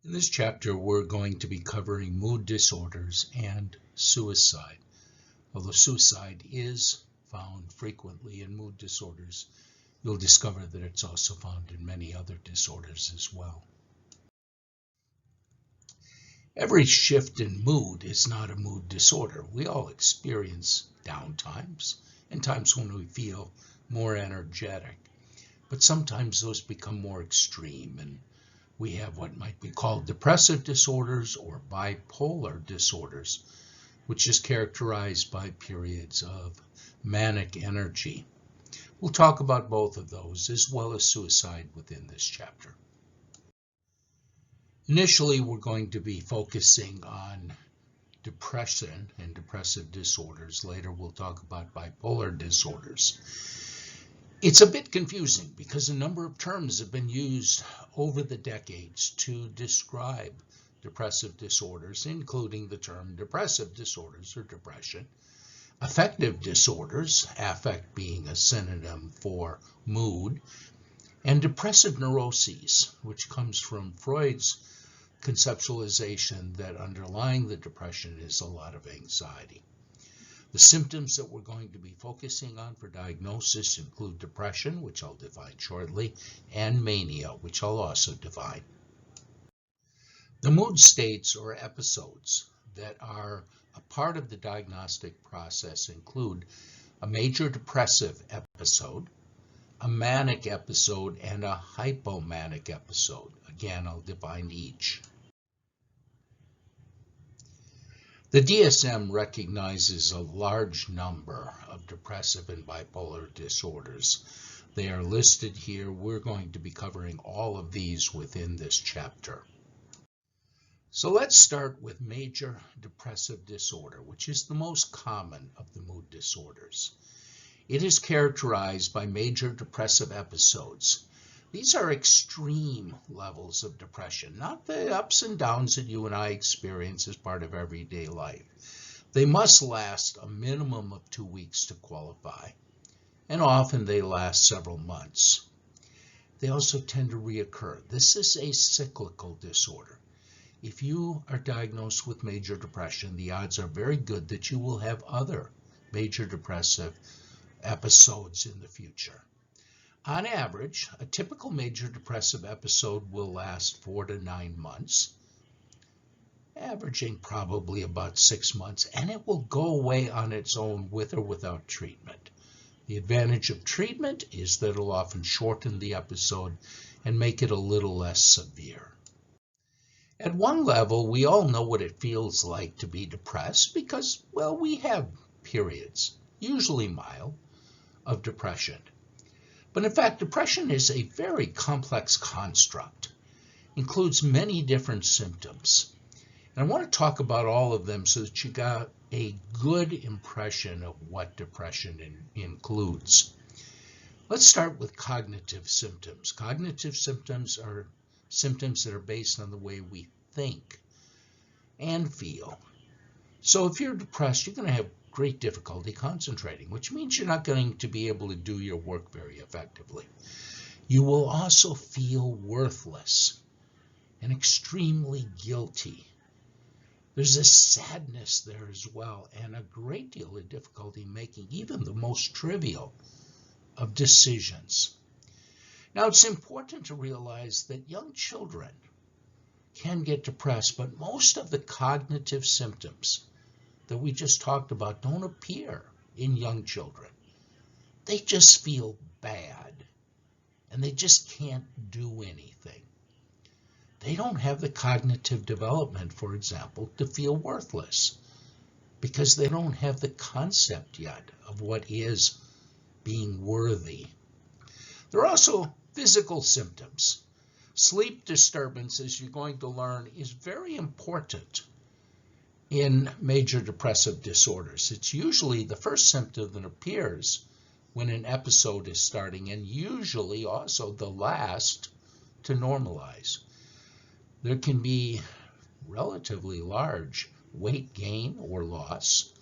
In this chapter, we're going to be covering mood disorders and suicide. Although suicide is found frequently in mood disorders, you'll discover that it's also found in many other disorders as well. Every shift in mood is not a mood disorder. We all experience down times and times when we feel more energetic, but sometimes those become more extreme, and we have what might be called depressive disorders or bipolar disorders, which is characterized by periods of manic energy. We'll talk about both of those as well as suicide within this chapter. Initially, we're going to be focusing on depression and depressive disorders. Later, we'll talk about bipolar disorders. It's a bit confusing because a number of terms have been used over the decades to describe depressive disorders, including the term depressive disorders or depression, affective disorders, affect being a synonym for mood, and depressive neuroses, which comes from Freud's conceptualization that underlying the depression is a lot of anxiety. The symptoms that we're going to be focusing on for diagnosis include depression, which I'll define shortly, and mania, which I'll also define. The mood states or episodes that are a part of the diagnostic process include a major depressive episode, a manic episode, and a hypomanic episode. Again, I'll define each. The DSM recognizes a large number of depressive and bipolar disorders. They are listed here. We're going to be covering all of these within this chapter. So let's start with major depressive disorder, which is the most common of the mood disorders. It is characterized by major depressive episodes. These are extreme levels of depression, not the ups and downs that you and I experience as part of everyday life. They must last a minimum of 2 weeks to qualify, and often they last several months. They also tend to reoccur. This is a cyclical disorder. If you are diagnosed with major depression, the odds are very good that you will have other major depressive episodes in the future. On average, a typical major depressive episode will last 4 to 9 months, averaging probably about 6 months, and it will go away on its own with or without treatment. The advantage of treatment is that it'll often shorten the episode and make it a little less severe. At one level, we all know what it feels like to be depressed because, well, we have periods, usually mild, of depression. But in fact, depression is a very complex construct, includes many different symptoms. And I want to talk about all of them so that you got a good impression of what depression includes. Let's start with cognitive symptoms. Cognitive symptoms are symptoms that are based on the way we think and feel. So if you're depressed, you're going to have great difficulty concentrating, which means you're not going to be able to do your work very effectively. You will also feel worthless and extremely guilty. There's a sadness there as well, and a great deal of difficulty making even the most trivial of decisions. Now, it's important to realize that young children can get depressed, but most of the cognitive symptoms that we just talked about don't appear in young children. They just feel bad, and they just can't do anything. They don't have the cognitive development, for example, to feel worthless, because they don't have the concept yet of what is being worthy. There are also physical symptoms. Sleep disturbance, as you're going to learn, is very important in major depressive disorders. It's usually the first symptom that appears when an episode is starting, and usually also the last to normalize. There can be relatively large weight gain or loss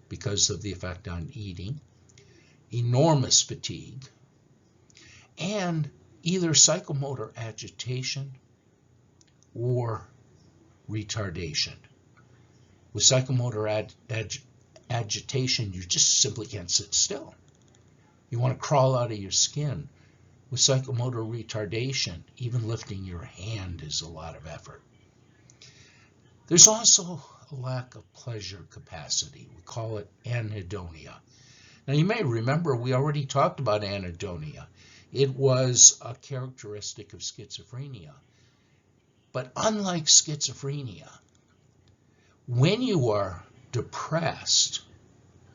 because of the effect on eating, enormous fatigue, and either psychomotor agitation or retardation. With psychomotor agitation, you just simply can't sit still. You want to crawl out of your skin. With psychomotor retardation, even lifting your hand is a lot of effort. There's also a lack of pleasure capacity. We call it anhedonia. Now you may remember we already talked about anhedonia. It was a characteristic of schizophrenia. But unlike schizophrenia, when you are depressed,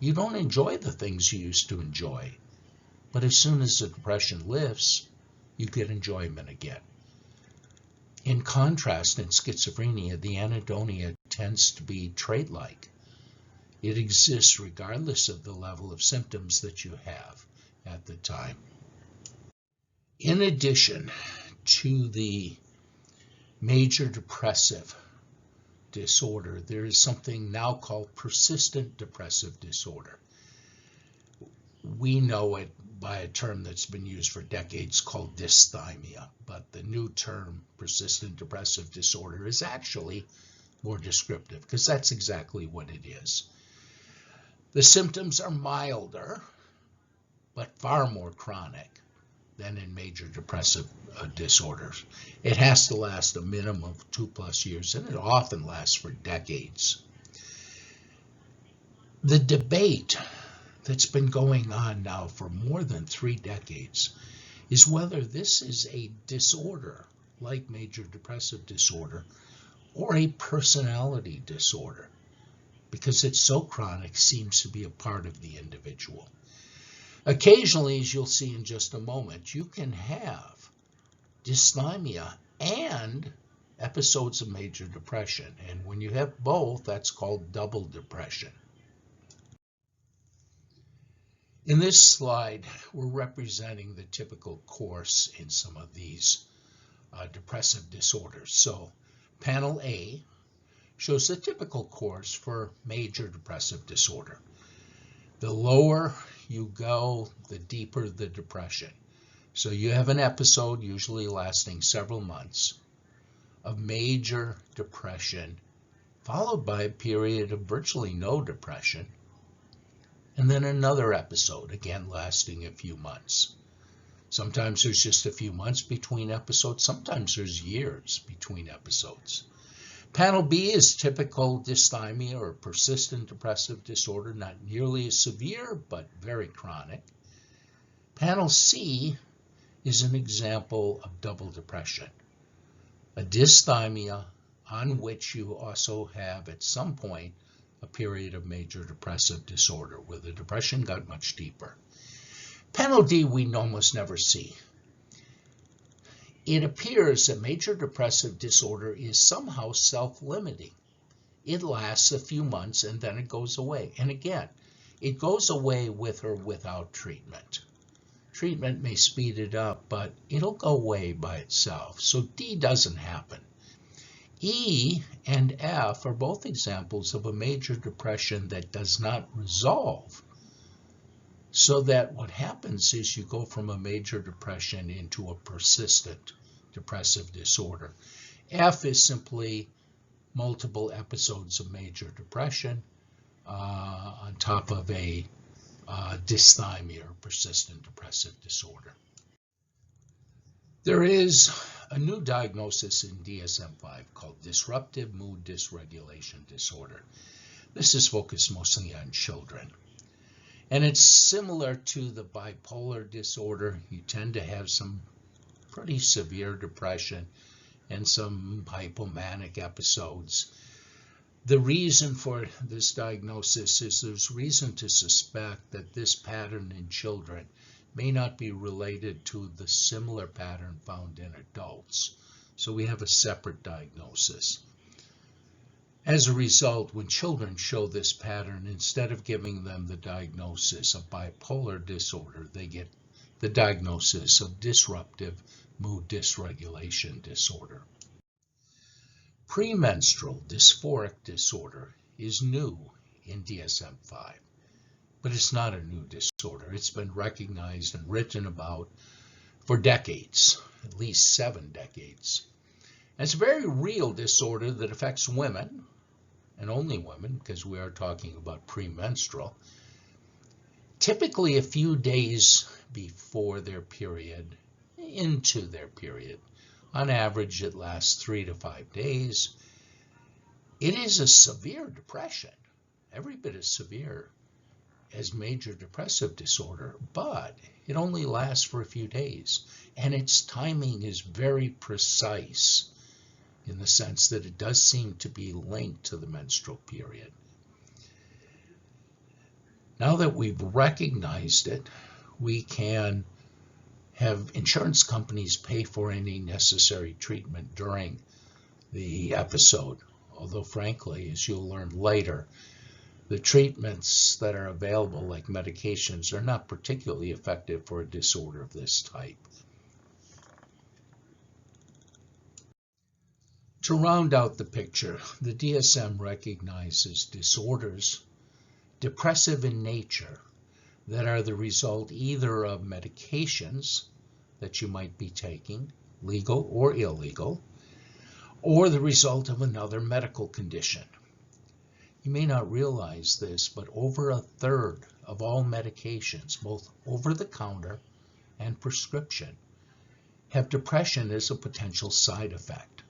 you don't enjoy the things you used to enjoy. But as soon as the depression lifts, you get enjoyment again. In contrast, in schizophrenia, the anhedonia tends to be trait-like. It exists regardless of the level of symptoms that you have at the time. In addition to the major depressive disorder, there is something now called persistent depressive disorder. We know it by a term that's been used for decades called dysthymia, but the new term persistent depressive disorder is actually more descriptive because that's exactly what it is. The symptoms are milder, but far more chronic than in major depressive disorders. It has to last a minimum of 2+ years, and it often lasts for decades. The debate that's been going on now for more than 3 decades is whether this is a disorder like major depressive disorder or a personality disorder, because it's so chronic, seems to be a part of the individual. Occasionally, as you'll see in just a moment, you can have dysthymia and episodes of major depression. And when you have both, that's called double depression. In this slide, we're representing the typical course in some of these depressive disorders. So panel A shows the typical course for major depressive disorder. The lower you go, the deeper the depression. So you have an episode, usually lasting several months, of major depression, followed by a period of virtually no depression, and then another episode, again lasting a few months. Sometimes there's just a few months between episodes, sometimes there's years between episodes. Panel B is typical dysthymia or persistent depressive disorder, not nearly as severe, but very chronic. Panel C is an example of double depression, a dysthymia on which you also have at some point a period of major depressive disorder where the depression got much deeper. Panel D we almost never see. It appears that major depressive disorder is somehow self-limiting. It lasts a few months and then it goes away. And again, it goes away with or without treatment. Treatment may speed it up, but it'll go away by itself. So D doesn't happen. E and F are both examples of a major depression that does not resolve. So that what happens is you go from a major depression into a persistent depressive disorder. F is simply multiple episodes of major depression on top of a dysthymia or persistent depressive disorder. There is a new diagnosis in DSM-5 called disruptive mood dysregulation disorder. This is focused mostly on children. And it's similar to the bipolar disorder. You tend to have some pretty severe depression and some hypomanic episodes. The reason for this diagnosis is there's reason to suspect that this pattern in children may not be related to the similar pattern found in adults. So we have a separate diagnosis. As a result, when children show this pattern, instead of giving them the diagnosis of bipolar disorder, they get the diagnosis of disruptive mood dysregulation disorder. Premenstrual dysphoric disorder is new in DSM-5, but it's not a new disorder. It's been recognized and written about for decades, at least 7 decades. It's a very real disorder that affects women, and only women, because we are talking about premenstrual, typically a few days before their period, into their period. On average, it lasts 3 to 5 days. It is a severe depression, every bit as severe as major depressive disorder, but it only lasts for a few days, and its timing is very precise in the sense that it does seem to be linked to the menstrual period. Now that we've recognized it, we can have insurance companies pay for any necessary treatment during the episode, although frankly, as you'll learn later, the treatments that are available, like medications, are not particularly effective for a disorder of this type. To round out the picture, the DSM recognizes disorders, depressive in nature, that are the result either of medications that you might be taking, legal or illegal, or the result of another medical condition. You may not realize this, but over a third of all medications, both over-the-counter and prescription, have depression as a potential side effect.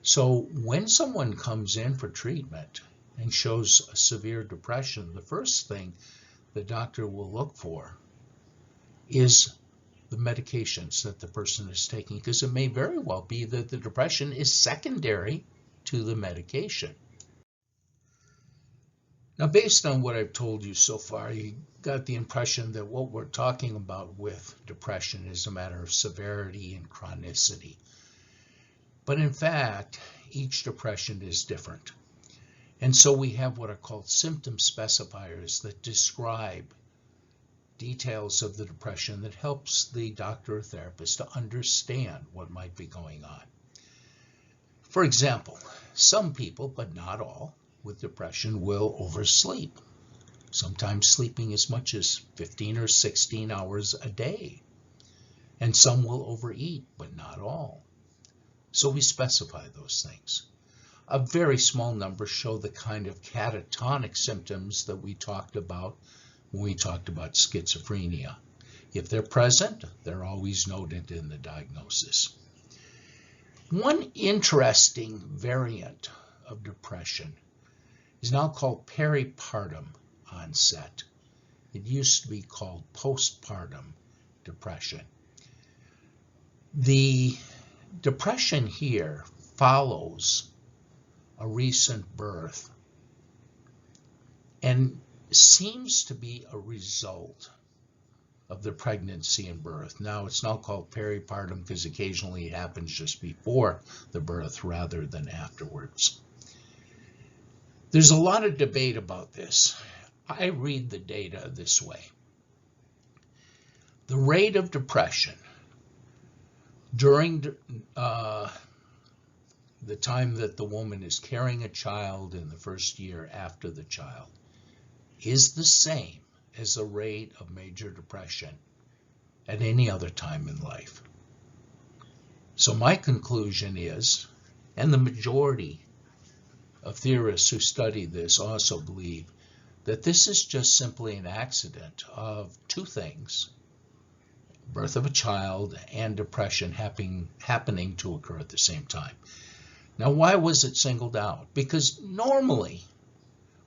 So when someone comes in for treatment and shows a severe depression, the first thing the doctor will look for is the medications that the person is taking, because it may very well be that the depression is secondary to the medication. Now, based on what I've told you so far, you got the impression that what we're talking about with depression is a matter of severity and chronicity. But in fact, each depression is different. And so we have what are called symptom specifiers that describe details of the depression that helps the doctor or therapist to understand what might be going on. For example, some people, but not all, with depression will oversleep, sometimes sleeping as much as 15 or 16 hours a day. And some will overeat, but not all. So we specify those things. A very small number show the kind of catatonic symptoms that we talked about when we talked about schizophrenia. If they're present, they're always noted in the diagnosis. One interesting variant of depression is now called peripartum onset. It used to be called postpartum depression. The depression here follows a recent birth and seems to be a result of the pregnancy and birth. Now, it's not called peripartum because occasionally it happens just before the birth rather than afterwards. There's a lot of debate about this. I read the data this way. The rate of depression during the time that the woman is carrying a child in the first year after the child is the same as the rate of major depression at any other time in life. So my conclusion is, and the majority of theorists who study this also believe, that this is just simply an accident of two things: birth of a child and depression happening to occur at the same time. Now, why was it singled out? Because normally,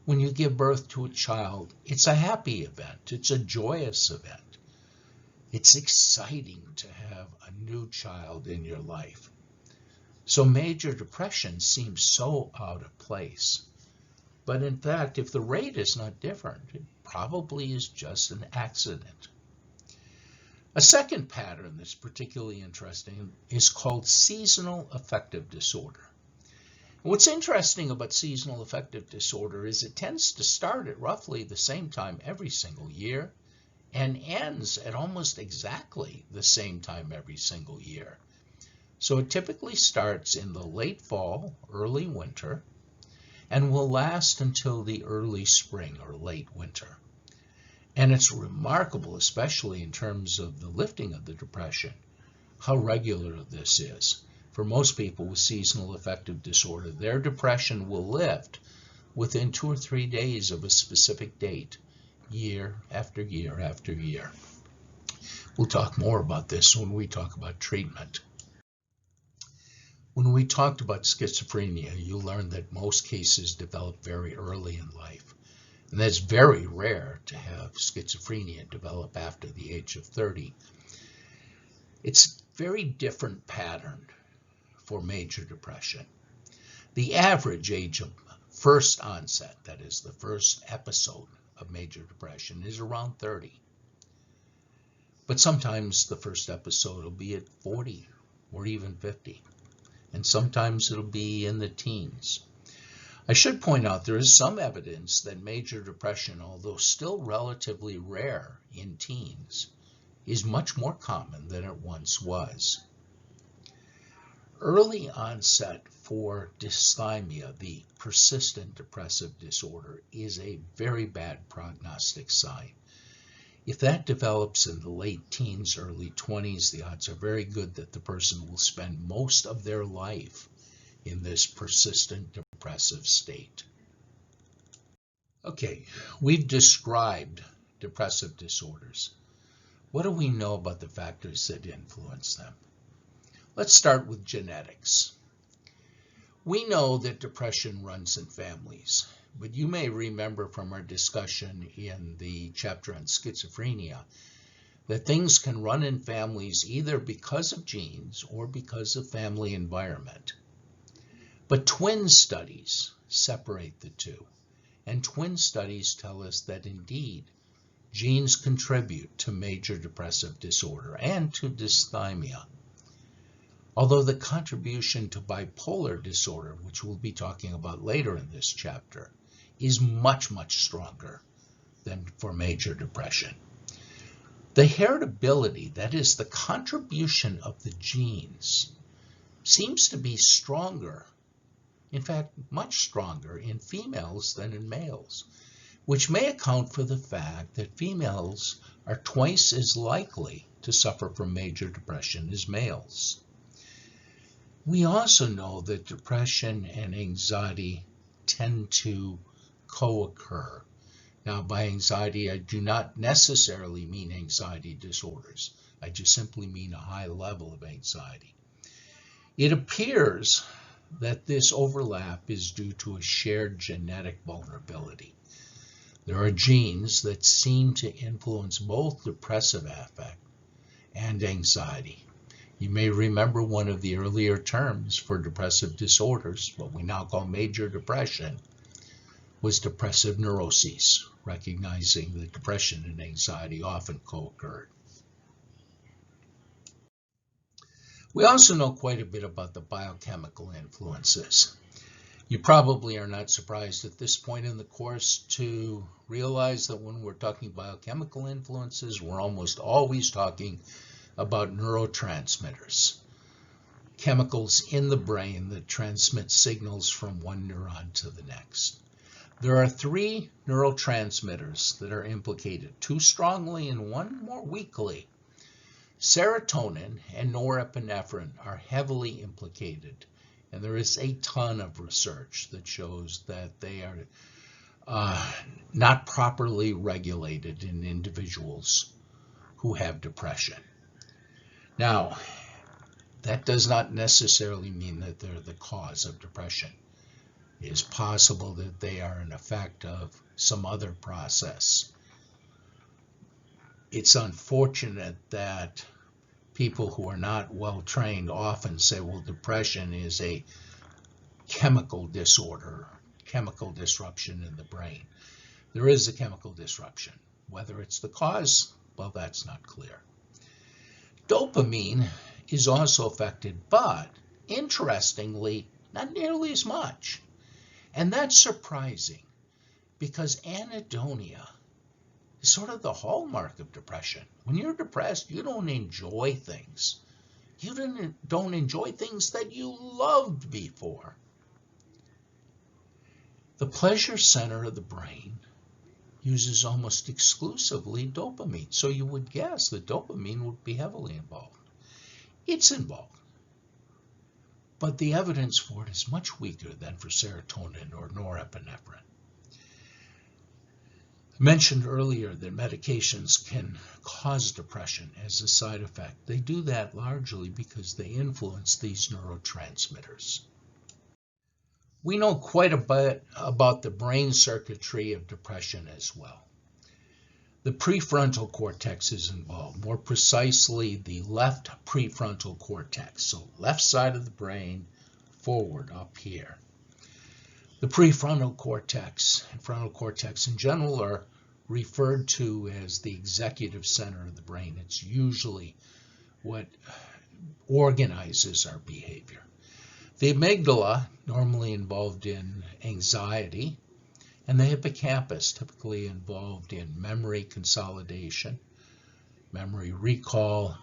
when you give birth to a child, it's a happy event. It's a joyous event. It's exciting to have a new child in your life. So major depression seems so out of place. But in fact, if the rate is not different, it probably is just an accident. A second pattern that's particularly interesting is called seasonal affective disorder. What's interesting about seasonal affective disorder is it tends to start at roughly the same time every single year and ends at almost exactly the same time every single year. So it typically starts in the late fall, early winter, and will last until the early spring or late winter. And it's remarkable, especially in terms of the lifting of the depression, how regular this is. For most people with seasonal affective disorder, their depression will lift within 2 or 3 days of a specific date, year after year after year. We'll talk more about this when we talk about treatment. When we talked about schizophrenia, you learned that most cases develop very early in life. And that's very rare to have schizophrenia develop after the age of 30. It's a very different pattern for major depression. The average age of first onset, that is the first episode of major depression, is around 30. But sometimes the first episode will be at 40 or even 50. And sometimes it'll be in the teens. I should point out there is some evidence that major depression, although still relatively rare in teens, is much more common than it once was. Early onset for dysthymia, the persistent depressive disorder, is a very bad prognostic sign. If that develops in the late teens, early 20s, the odds are very good that the person will spend most of their life in this persistent depressive state. Okay, we've described depressive disorders. What do we know about the factors that influence them? Let's start with genetics. We know that depression runs in families. But you may remember from our discussion in the chapter on schizophrenia that things can run in families either because of genes or because of family environment. But twin studies separate the two. And twin studies tell us that indeed genes contribute to major depressive disorder and to dysthymia. Although the contribution to bipolar disorder, which we'll be talking about later in this chapter, is much, much stronger than for major depression. The heritability, that is the contribution of the genes, seems to be stronger, in fact, much stronger in females than in males, which may account for the fact that females are twice as likely to suffer from major depression as males. We also know that depression and anxiety tend to co-occur. Now, by anxiety, I do not necessarily mean anxiety disorders. I just simply mean a high level of anxiety. It appears that this overlap is due to a shared genetic vulnerability. There are genes that seem to influence both depressive affect and anxiety. You may remember one of the earlier terms for depressive disorders, what we now call major depression, was depressive neuroses, recognizing that depression and anxiety often co-occurred. We also know quite a bit about the biochemical influences. You probably are not surprised at this point in the course to realize that when we're talking biochemical influences, we're almost always talking about neurotransmitters, chemicals in the brain that transmit signals from one neuron to the next. There are 3 neurotransmitters that are implicated, 2 strongly and 1 more weakly. Serotonin and norepinephrine are heavily implicated, and there is a ton of research that shows that they are not properly regulated in individuals who have depression. Now, that does not necessarily mean that they're the cause of depression. It is possible that they are an effect of some other process. It's unfortunate that people who are not well trained often say, well, depression is a chemical disorder, chemical disruption in the brain. There is a chemical disruption. Whether it's the cause, well, that's not clear. Dopamine is also affected, but interestingly, not nearly as much. And that's surprising because anhedonia is sort of the hallmark of depression. When you're depressed, you don't enjoy things. You don't enjoy things that you loved before. The pleasure center of the brain uses almost exclusively dopamine. So you would guess that dopamine would be heavily involved. It's involved. but the evidence for it is much weaker than for serotonin or norepinephrine. I mentioned earlier that medications can cause depression as a side effect. They do that largely because they influence these neurotransmitters. We know quite a bit about the brain circuitry of depression as well. The prefrontal cortex is involved, more precisely the left prefrontal cortex, so left side of the brain forward up here. The prefrontal cortex and frontal cortex in general are referred to as the executive center of the brain. It's usually what organizes our behavior. The amygdala, normally involved in anxiety, and the hippocampus, typically involved in memory consolidation, memory recall,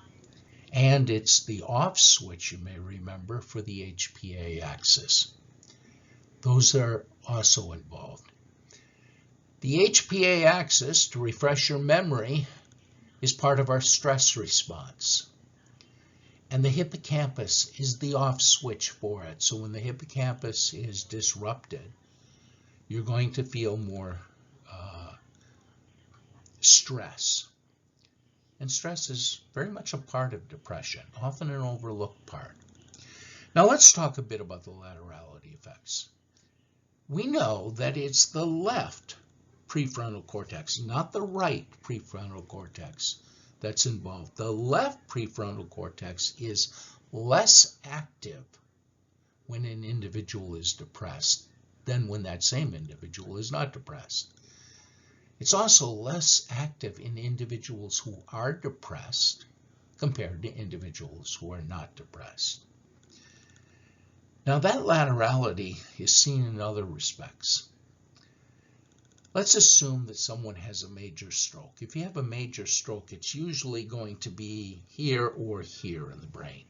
and it's the off switch, you may remember, for the HPA axis. Those are also involved. The HPA axis, to refresh your memory, is part of our stress response. And the hippocampus is the off switch for it. So when the hippocampus is disrupted, you're going to feel more stress. And stress is very much a part of depression, often an overlooked part. Now let's talk a bit about the laterality effects. We know that it's the left prefrontal cortex, not the right prefrontal cortex, that's involved. The left prefrontal cortex is less active when an individual is depressed than when that same individual is not depressed. It's also less active in individuals who are depressed compared to individuals who are not depressed. Now that laterality is seen in other respects. Let's assume that someone has a major stroke. If you have a major stroke, it's usually going to be here or here in the brain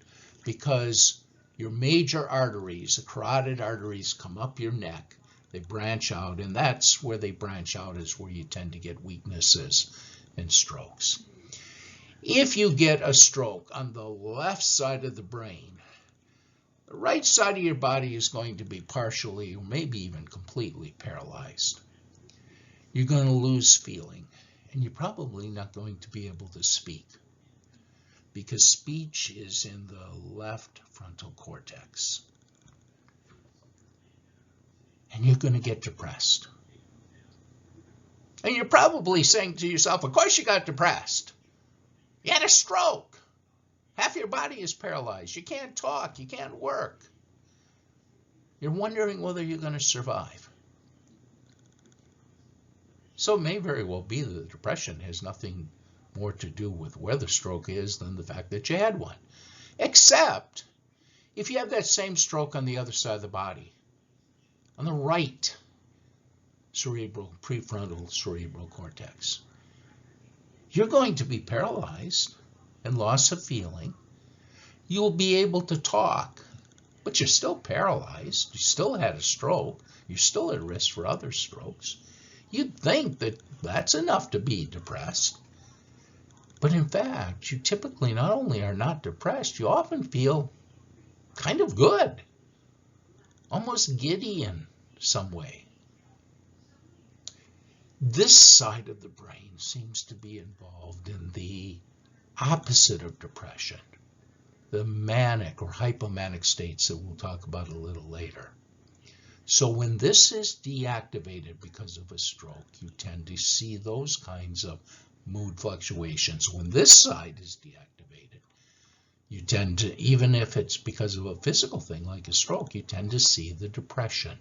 because your major arteries, the carotid arteries, come up your neck, they branch out, and that's where they branch out is where you tend to get weaknesses and strokes. If you get a stroke on the left side of the brain, the right side of your body is going to be partially or maybe even completely paralyzed. You're going to lose feeling, and you're probably not going to be able to speak because speech is in the left frontal cortex. And you're going to get depressed. And you're probably saying to yourself, of course you got depressed. You had a stroke. Half your body is paralyzed. You can't talk. You can't work. You're wondering whether you're going to survive. So it may very well be that the depression has nothing more to do with where the stroke is than the fact that you had one. Except if you have that same stroke on the other side of the body, on the right prefrontal cerebral cortex. You're going to be paralyzed and loss of feeling. You'll be able to talk, but you're still paralyzed. You still had a stroke. You're still at risk for other strokes. You'd think that that's enough to be depressed. But in fact, you typically not only are not depressed, you often feel kind of good, almost giddy in some way. This side of the brain seems to be involved in the opposite of depression, the manic or hypomanic states that we'll talk about a little later. So when this is deactivated because of a stroke, you tend to see those kinds of mood fluctuations. When this side is deactivated, you tend to, even if it's because of a physical thing like a stroke, you tend to see the depression.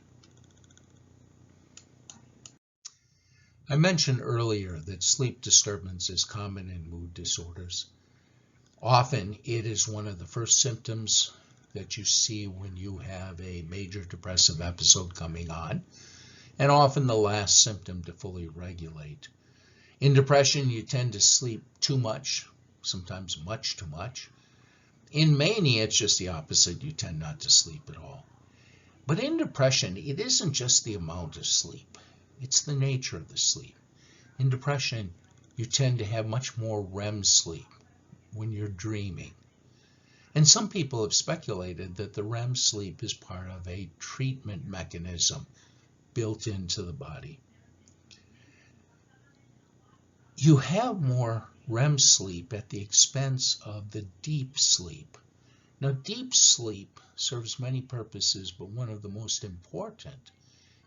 I mentioned earlier that sleep disturbance is common in mood disorders. Often it is one of the first symptoms that you see when you have a major depressive episode coming on, and often the last symptom to fully regulate. In depression, you tend to sleep too much, sometimes much too much. In mania, it's just the opposite. You tend not to sleep at all. But in depression, it isn't just the amount of sleep. It's the nature of the sleep. In depression, you tend to have much more REM sleep when you're dreaming. And some people have speculated that the REM sleep is part of a treatment mechanism built into the body. You have more REM sleep at the expense of the deep sleep. Now, deep sleep serves many purposes, but one of the most important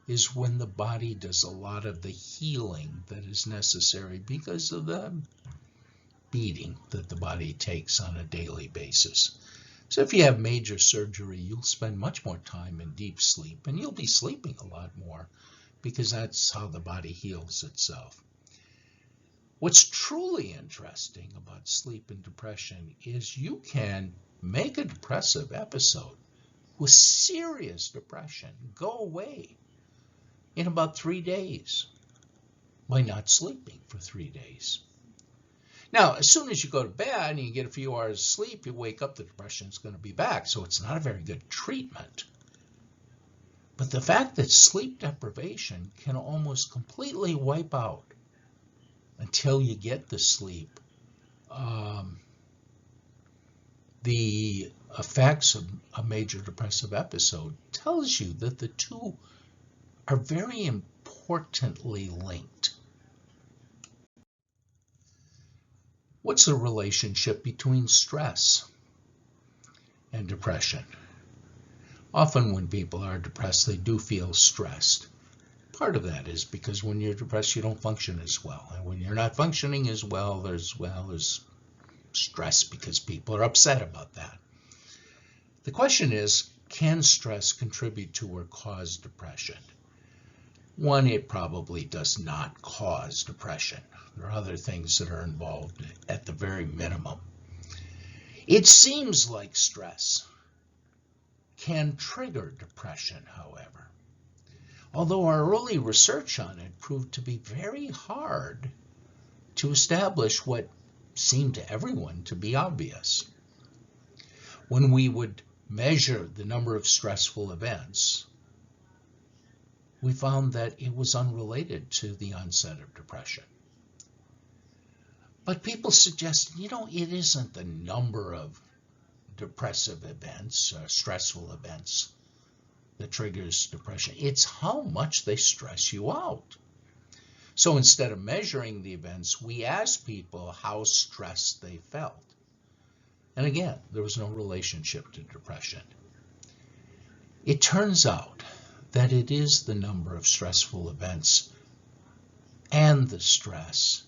is when the body does a lot of the healing that is necessary because of the beating that the body takes on a daily basis. So if you have major surgery, you'll spend much more time in deep sleep, and you'll be sleeping a lot more because that's how the body heals itself. What's truly interesting about sleep and depression is you can make a depressive episode with serious depression go away in about 3 days by not sleeping for 3 days. Now, as soon as you go to bed and you get a few hours of sleep, you wake up, the depression is going to be back. So it's not a very good treatment. But the fact that sleep deprivation can almost completely wipe out until you get the sleep, the effects of a major depressive episode tells you that the two are very importantly linked. What's the relationship between stress and depression? Often when people are depressed, they do feel stressed. Part of that is because when you're depressed, you don't function as well. And when you're not functioning as well, there's stress because people are upset about that. The question is, can stress contribute to or cause depression? One, it probably does not cause depression. There are other things that are involved at the very minimum. It seems like stress can trigger depression, however. Although our early research on it proved to be very hard to establish what seemed to everyone to be obvious. When we would measure the number of stressful events, we found that it was unrelated to the onset of depression. But people suggest, it isn't the number of depressive events, stressful events, that triggers depression. It's how much they stress you out. So instead of measuring the events, we asked people how stressed they felt. And again, there was no relationship to depression. It turns out that it is the number of stressful events and the stress.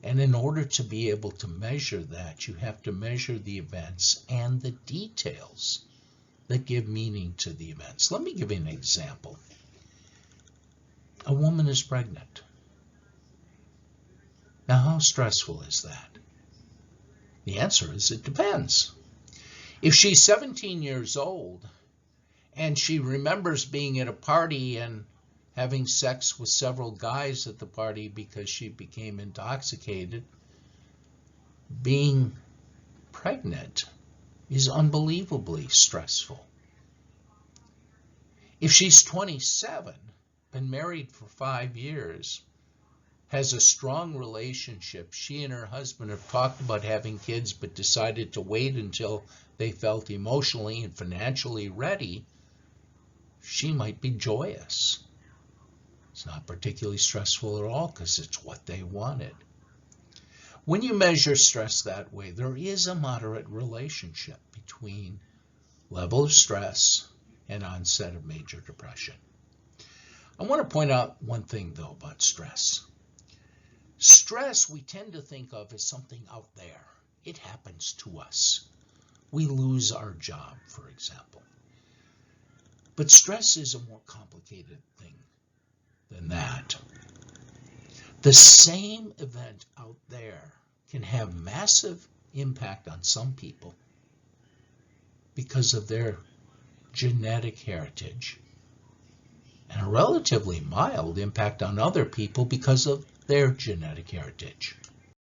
And in order to be able to measure that, you have to measure the events and the details that give meaning to the events. Let me give you an example. A woman is pregnant. Now, how stressful is that? The answer is it depends. If she's 17 years old and she remembers being at a party and having sex with several guys at the party because she became intoxicated, being pregnant is unbelievably stressful. If she's 27, been married for 5 years, has a strong relationship, she and her husband have talked about having kids but decided to wait until they felt emotionally and financially ready, she might be joyous. It's not particularly stressful at all because it's what they wanted. When you measure stress that way, there is a moderate relationship between level of stress and onset of major depression. I want to point out one thing, though, about stress. Stress we tend to think of as something out there. It happens to us. We lose our job, for example. But stress is a more complicated thing than that. The same event out there can have massive impact on some people because of their genetic heritage, and a relatively mild impact on other people because of their genetic heritage.